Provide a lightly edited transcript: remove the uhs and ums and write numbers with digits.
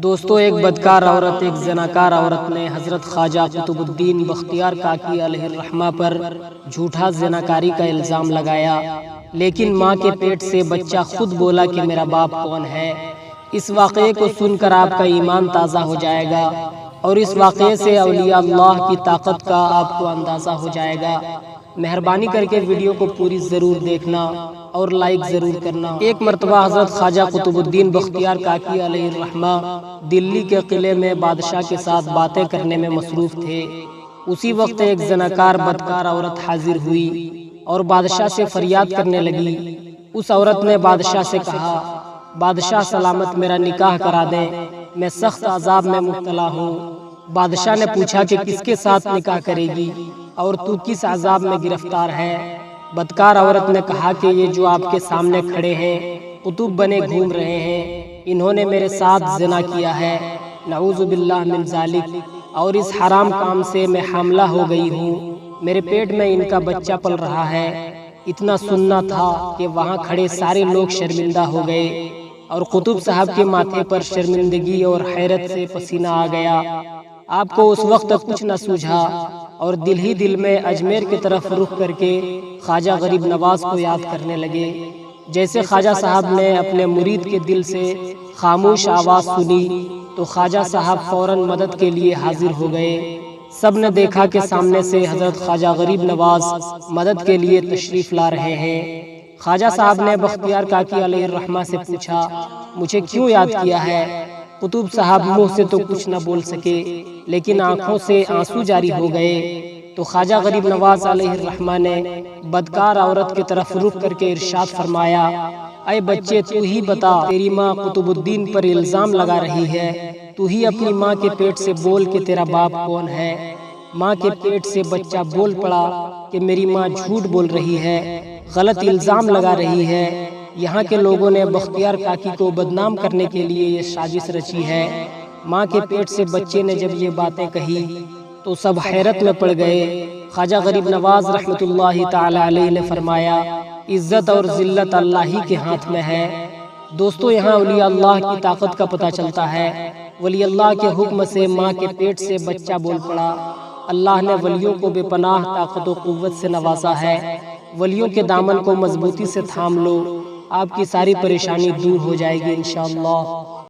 دوستو، ایک بدکار عورت، ایک زناکار عورت نے حضرت خواجہ قطب الدین بختیار کاکی علیہ الرحمہ پر جھوٹا زناکاری کا الزام لگایا، لیکن ماں کے پیٹ سے بچہ خود بولا کہ میرا باپ کون ہے۔ اس واقعے کو سن کر آپ کا ایمان تازہ ہو جائے گا اور اس واقعے سے اولیاء اللہ کی طاقت کا آپ کو اندازہ ہو جائے گا۔ مہربانی کر کے ویڈیو کو پوری ضرور دیکھنا اور لائک ضرور کرنا۔ ایک مرتبہ حضرت خواجہ قطب الدین بختیار کاکی علیہ الرحمہ دلی کے قلعے میں بادشاہ کے ساتھ باتیں کرنے میں مصروف تھے۔ اسی وقت ایک زناکار بدکار عورت حاضر ہوئی اور بادشاہ سے فریاد کرنے لگی۔ اس عورت نے بادشاہ سے کہا، بادشاہ سلامت، میرا نکاح کرا دیں، میں سخت عذاب میں مبتلا ہوں۔ بادشاہ نے پوچھا کہ کس کے ساتھ نکاح کرے گی اور تو کس عذاب میں گرفتار ہے؟ بدکار عورت نے کہا کہ یہ جو آپ کے سامنے کھڑے ہیں قطب بنے گھوم رہے ہیں، انہوں نے میرے ساتھ زنا کیا ہے، نعوذ باللہ من ذالک، اور اس حرام کام سے میں حاملہ ہو گئی ہوں، میرے پیٹ میں ان کا بچہ پل رہا ہے۔ اتنا سننا تھا کہ وہاں کھڑے سارے لوگ شرمندہ ہو گئے اور قطب صاحب کے ماتھے پر شرمندگی اور حیرت سے پسینہ آ گیا۔ آپ کو اس وقت کچھ نہ سوجھا اور دل ہی دل میں اجمیر کی طرف رخ کر کے خواجہ غریب نواز کو یاد کرنے لگے۔ جیسے خواجہ صاحب نے اپنے مرید کے دل سے خاموش آواز سنی تو خواجہ صاحب فوراً مدد کے لیے حاضر ہو گئے۔ سب نے دیکھا کہ سامنے سے حضرت خواجہ غریب نواز مدد کے لیے تشریف لا رہے ہیں۔ خواجہ صاحب نے بختیار کاکی علیہ الرحمہ سے پوچھا، مجھے کیوں یاد کیا ہے؟ قطب صاحب منہ سے تو کچھ نہ بول سکے لیکن آنکھوں سے آنسو جاری ہو گئے۔ تو خواجہ غریب نواز علیہ الرحمہ نے بدکار عورت کی طرف رخ کر کے ارشاد فرمایا، اے بچے، تو ہی بتا، تیری ماں قطب الدین پر الزام لگا رہی ہے، تو ہی اپنی ماں کے پیٹ سے بول کہ تیرا باپ کون ہے۔ ماں کے پیٹ سے بچہ بول پڑا کہ میری ماں جھوٹ بول رہی ہے، غلط الزام لگا رہی ہے۔ یہاں کے لوگوں نے بختیار کاکی کو بدنام کرنے کے لیے یہ سازش رچی ہے۔ ماں کے پیٹ سے بچے نے جب یہ باتیں کہی تو سب حیرت میں پڑ گئے۔ خواجہ غریب نواز رحمۃ اللہ تعالی علیہ نے فرمایا، عزت اور ذلت اللہ ہی کے ہاتھ میں ہے۔ دوستو، یہاں اولیاء اللہ کی طاقت کا پتہ چلتا ہے۔ ولی اللہ کے حکم سے ماں کے پیٹ سے بچہ بول پڑا۔ اللہ نے ولیوں کو بے پناہ طاقت و قوت سے نوازا ہے۔ ولیوں کے دامن کو مضبوطی سے تھام لو، آپ کی ساری پریشانی دور ہو جائے گی انشاءاللہ۔